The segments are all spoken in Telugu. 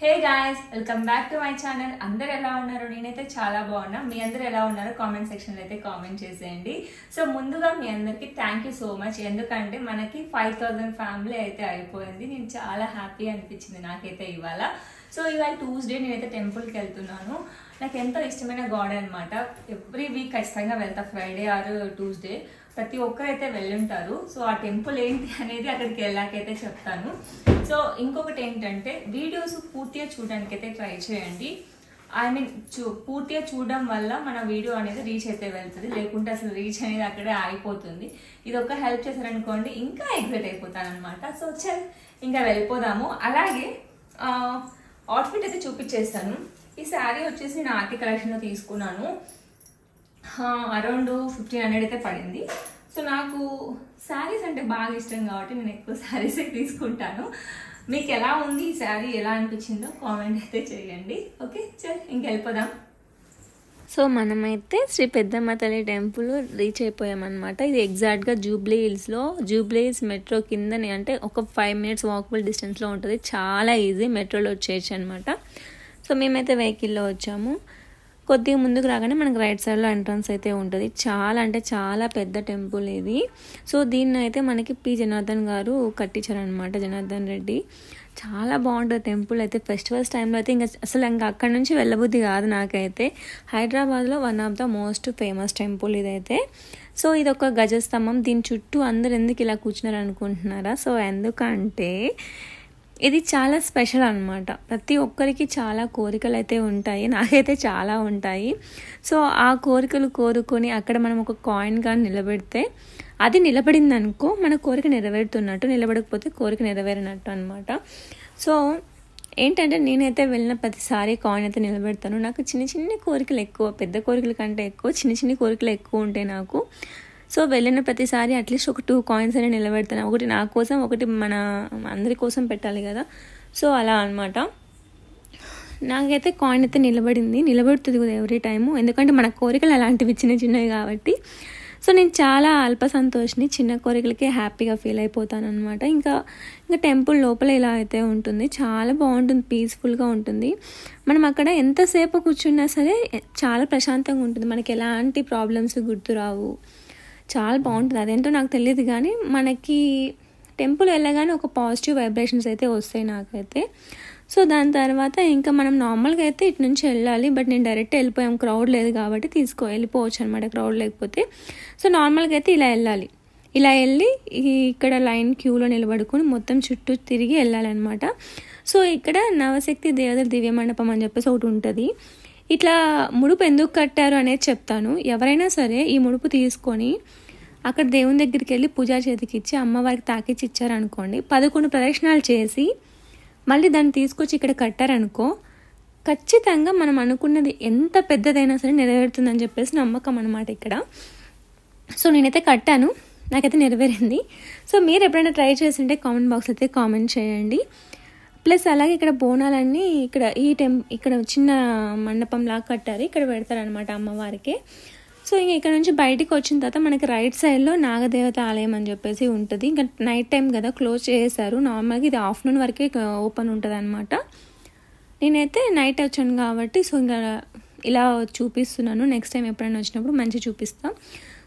Hey guys, welcome back to my channel. అందరు ఎలా ఉన్నారు? నేనైతే చాలా బాగున్నా. మీ అందరు ఎలా ఉన్నారు? కామెంట్ సెక్షన్లో అయితే కామెంట్ చేసేయండి. సో ముందుగా మీ అందరికి థ్యాంక్ యూ సో మచ్. ఎందుకంటే మనకి 5000 ఫ్యామిలీ అయితే అయిపోయింది. నేను చాలా హ్యాపీ అనిపించింది నాకైతే ఇవాళ. సో ఇవాళ ట్యూస్డే నేనైతే టెంపుల్కి వెళ్తున్నాను. నాకు ఎంతో ఇష్టమైన గాడ్ అనమాట. ఎవ్రీ వీక్ ఖచ్చితంగా వెళ్తా, ఫ్రైడే ఆర్ ట్యూస్డే. ప్రతి ఒక్కరైతే వెళ్ళుంటారు. సో ఆ టెంపుల్ ఏంటి అనేది అక్కడికి వెళ్ళాకైతే చెప్తాను. సో ఇంకొకటి ఏంటంటే వీడియోస్ పూర్తిగా చూడడానికి అయితే ట్రై చేయండి. ఐ మీన్ పూర్తిగా చూడడం వల్ల మన వీడియో అనేది రీచ్ అయితే వెళ్తుంది, లేకుంటే అసలు రీచ్ అనేది అక్కడే ఆగిపోతుంది. ఇది ఒక హెల్ప్ చేశారనుకోండి, ఇంకా ఎగ్జైట్ అయిపోతాను అనమాట. సో చల్ ఇంకా వెళ్ళిపోదాము. అలాగే అవుట్ఫిట్ అయితే చూపించేస్తాను. ఈ శారీ వచ్చేసి నేను ఆర్తి కలెక్షన్లో తీసుకున్నాను. అరౌండ్ 1500 అయితే పడింది. సో నాకు శారీస్ అంటే బాగా ఇష్టం కాబట్టి నేను ఎక్కువ శారీస్ తీసుకుంటాను. మీకు ఎలా ఉంది ఈ శారీ, ఎలా అనిపించిందో కామెంట్ అయితే చేయండి. ఓకే చల్ ఇంక వెళ్ళిపోదాం. సో మనమైతే శ్రీ పెద్దమ్మ తల్లి టెంపుల్ రీచ్ అయిపోయామన్నమాట. ఇది ఎగ్జాక్ట్గా జూబ్లీ హిల్స్లో, జూబ్లీ హిల్స్ మెట్రో కిందనే, అంటే ఒక 5 minutes వాకబుల్ డిస్టెన్స్లో ఉంటుంది. చాలా ఈజీ, మెట్రోలో వచ్చేయచ్చు అనమాట. సో మేమైతే వెహికల్లో వచ్చాము. కొద్దిగా ముందుకు రాగానే మనకు రైట్ సైడ్లో ఎంట్రన్స్ అయితే ఉంటుంది. చాలా అంటే చాలా పెద్ద టెంపుల్ ఇది. సో దీన్ని అయితే మనకి పి జనార్దన్ గారు కట్టించారనమాట, జనార్దన్ రెడ్డి. చాలా బాగుంటుంది టెంపుల్ అయితే. ఫెస్టివల్స్ టైంలో అయితే ఇంకా అక్కడ నుంచి వెళ్ళబుద్ధి కాదు నాకైతే. హైదరాబాద్లో one of the most famous temple ఇదైతే. సో ఇది ఒక గజస్తంభం. దీని చుట్టూ అందరు ఎందుకు ఇలా కూర్చున్నారు అనుకుంటున్నారా? సో ఎందుకంటే ఇది చాలా స్పెషల్ అనమాట. ప్రతి ఒక్కరికి చాలా కోరికలు అయితే ఉంటాయి, నాకైతే చాలా ఉంటాయి. సో ఆ కోరికలు కోరుకొని అక్కడ మనం ఒక కాయిన్ కానీ నిలబెడితే అది నిలబడింది అనుకో మన కోరిక నెరవేరుతున్నట్టు, నిలబడకపోతే కోరిక నెరవేరినట్టు అనమాట. సో ఏంటంటే నేనైతే వెళ్ళిన ప్రతిసారి కాయిన్ అయితే నిలబెడతాను. నాకు చిన్న చిన్న కోరికలు ఎక్కువ, పెద్ద కోరికల కంటే ఎక్కువ చిన్న చిన్న కోరికలు ఎక్కువ ఉంటాయి నాకు. సో వెళ్ళిన ప్రతిసారి అట్లీస్ట్ ఒక 2 coins అని నిలబెడతాను. ఒకటి నా కోసం, ఒకటి మన అందరి కోసం పెట్టాలి కదా. సో అలా అనమాట. నాకైతే కాయిన్ అయితే నిలబెడుతుంది కదా ఎవ్రీ టైము. ఎందుకంటే మన కోరికలు అలాంటివి చిన్న చిన్నవి కాబట్టి. సో నేను చాలా అల్ప సంతోషిని, చిన్న కోరికలకే హ్యాపీగా ఫీల్ అయిపోతాను అనమాట. ఇంకా టెంపుల్ లోపల ఇలా అయితే ఉంటుంది. చాలా బాగుంటుంది, పీస్ఫుల్గా ఉంటుంది. మనం అక్కడ ఎంతసేపు కూర్చున్నా సరే చాలా ప్రశాంతంగా ఉంటుంది. మనకి ఎలాంటి ప్రాబ్లమ్స్ గుర్తురావు. చాలా బాగుంటుంది. అదేంటో నాకు తెలియదు కానీ మనకి టెంపుల్ వెళ్ళగానే ఒక పాజిటివ్ వైబ్రేషన్స్ అయితే వస్తాయి నాకైతే. సో దాని తర్వాత ఇంకా మనం నార్మల్గా అయితే ఇటు నుంచి వెళ్ళాలి. బట్ నేను డైరెక్ట్ వెళ్ళిపోయాం, క్రౌడ్ లేదు కాబట్టి వెళ్ళిపోవచ్చు అనమాట క్రౌడ్ లేకపోతే. సో నార్మల్గా అయితే ఇలా వెళ్ళాలి. ఇలా వెళ్ళి ఇక్కడ లైన్ క్యూలో నిలబడుకొని మొత్తం చుట్టూ తిరిగి వెళ్ళాలన్నమాట. సో ఇక్కడ నవశక్తి దేవతల దివ్య మండపం అని చెప్పేసి ఒకటి ఉంటుంది. ఇట్లా ముడుపు ఎందుకు కట్టారు అనేది చెప్తాను. ఎవరైనా సరే ఈ ముడుపు తీసుకొని అక్కడ దేవుని దగ్గరికి వెళ్ళి పూజా చేతికి ఇచ్చి అమ్మవారికి తాకిచ్చి ఇచ్చారనుకోండి, 11 ప్రదక్షిణాలు చేసి మళ్ళీ దాన్ని తీసుకొచ్చి ఇక్కడ కట్టారనుకో, ఖచ్చితంగా మనం అనుకున్నది ఎంత పెద్దదైనా సరే నెరవేరుతుందని చెప్పేసి నమ్మకం అనమాట ఇక్కడ. సో నేనైతే కట్టాను, నాకైతే నెరవేరింది. సో మీరు ఎప్పుడైనా ట్రై చేసింటే కామెంట్ బాక్స్ అయితే కామెంట్ చేయండి. ప్లస్ అలాగే ఇక్కడ బోనాలన్నీ ఇక్కడ చిన్న మండపం లాగా కట్టారు, ఇక్కడ పెడతారనమాట అమ్మవారికి. సో ఇక్కడ నుంచి బయటికి వచ్చిన తర్వాత మనకి రైట్ సైడ్లో నాగదేవత ఆలయం అని చెప్పేసి ఉంటుంది. ఇంకా నైట్ టైం కదా క్లోజ్ చేసేసారు. నార్మల్గా ఇది ఆఫ్టర్నూన్ వరకే ఓపెన్ ఉంటుంది అనమాట. నేనైతే నైట్ వచ్చాను కాబట్టి సో ఇంకా ఇలా చూపిస్తున్నాను. నెక్స్ట్ టైం ఎప్పుడైనా వచ్చినప్పుడు మంచిగా చూపిస్తాం.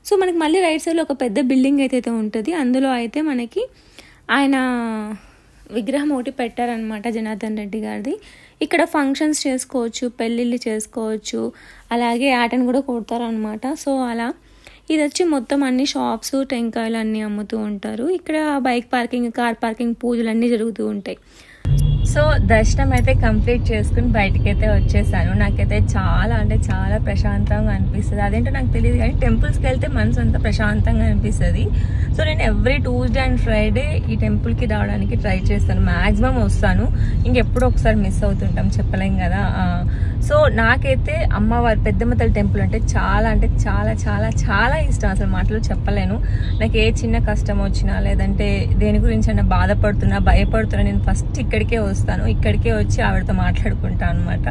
సో మనకి మళ్ళీ రైట్ సైడ్లో ఒక పెద్ద బిల్డింగ్ అయితే ఉంటుంది. అందులో అయితే మనకి ఆయన విగ్రహం ఒకటి పెట్టారనమాట, జనార్దన్ రెడ్డి గారిది. ఇక్కడ ఫంక్షన్స్ చేసుకోవచ్చు, పెళ్ళిళ్ళు చేసుకోవచ్చు, అలాగే ఆటను కూడా కొడతారనమాట. సో అలా ఇది వచ్చి మొత్తం అన్ని షాప్స్, టెంకాయలు అన్నీ అమ్ముతూ ఉంటారు. ఇక్కడ బైక్ పార్కింగ్, కార్ పార్కింగ్, పూజలు అన్నీ జరుగుతూ ఉంటాయి. సో దర్శనం అయితే కంప్లీట్ చేసుకుని బయటకి అయితే వచ్చేసాను. నాకైతే చాలా అంటే చాలా ప్రశాంతంగా అనిపిస్తుంది. అదేంటో నాకు తెలియదు కానీ టెంపుల్స్కి వెళ్తే మనసు అంతా ప్రశాంతంగా అనిపిస్తుంది. సో నేను ఎవ్రీ ట్యూస్డే అండ్ ఫ్రైడే ఈ టెంపుల్కి రావడానికి ట్రై చేస్తాను. మ్యాక్సిమం వస్తాను, ఇంకెప్పుడో ఒకసారి మిస్ అవుతుంటాం, చెప్పలేం కదా. సో నాకైతే అమ్మవారి పెద్దమ్మ తల్లి టెంపుల్ అంటే చాలా చాలా చాలా ఇష్టం. అసలు మాటలు చెప్పలేను. నాకు ఏ చిన్న కష్టం వచ్చినా, లేదంటే దేని గురించి అయినా బాధపడుతున్నా, భయపడుతున్నా, నేను ఫస్ట్ ఇక్కడికే వస్తాను. ఇక్కడికే వచ్చి ఆవిడతో మాట్లాడుకుంటాను అనమాట.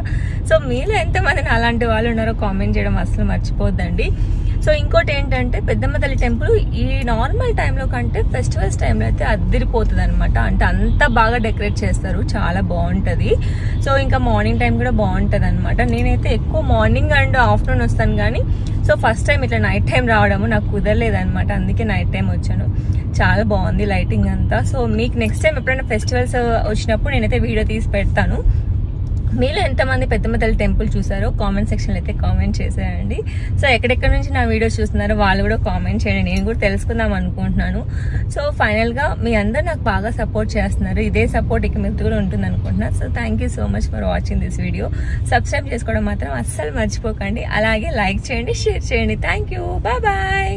సో మీలో ఎంతమందిని అలాంటి వాళ్ళు ఉన్నారో కామెంట్ చేయడం అసలు మర్చిపోద్దండి. సో ఇంకోటి ఏంటంటే పెద్దమ్మ తల్లి టెంపుల్ ఈ నార్మల్ టైంలో కంటే ఫెస్టివల్స్ టైంలో అయితే అదిరిపోతుంది అనమాట. అంటే అంత బాగా డెకరేట్ చేస్తారు, చాలా బాగుంటుంది. సో ఇంకా మార్నింగ్ టైం కూడా బాగుంటుంది అనమాట. నేనైతే ఎక్కువ మార్నింగ్ అండ్ ఆఫ్టర్నూన్ వస్తాను కానీ సో ఫస్ట్ టైం ఇట్లా నైట్ టైం రావడము నాకు కుదరలేదు అనమాట, అందుకే నైట్ టైం వచ్చాను. చాలా బాగుంది లైటింగ్ అంతా. సో మీకు నెక్స్ట్ టైం ఎప్పుడైనా ఫెస్టివల్స్ వచ్చినప్పుడు నేనైతే వీడియో తీసి పెడతాను. మీలో ఎంతమంది పెద్దమ్మ తల్లి టెంపుల్ చూసారో కామెంట్ సెక్షన్లో అయితే కామెంట్ చేసేయండి. సో ఎక్కడెక్కడ నుంచి నా వీడియోస్ చూస్తున్నారో వాళ్ళు కూడా కామెంట్ చేయండి, నేను కూడా తెలుసుకుందాం అనుకుంటున్నాను. సో ఫైనల్గా మీ అందరూ నాకు బాగా సపోర్ట్ చేస్తున్నారు, ఇదే సపోర్ట్ ఇక మీకు కూడా ఉంటుంది అనుకుంటున్నాను. So thank you so much for watching this video. Subscribe చేసుకోవడం మాత్రం అస్సలు మర్చిపోకండి, అలాగే లైక్ చేయండి, షేర్ చేయండి. Thank you, bye bye.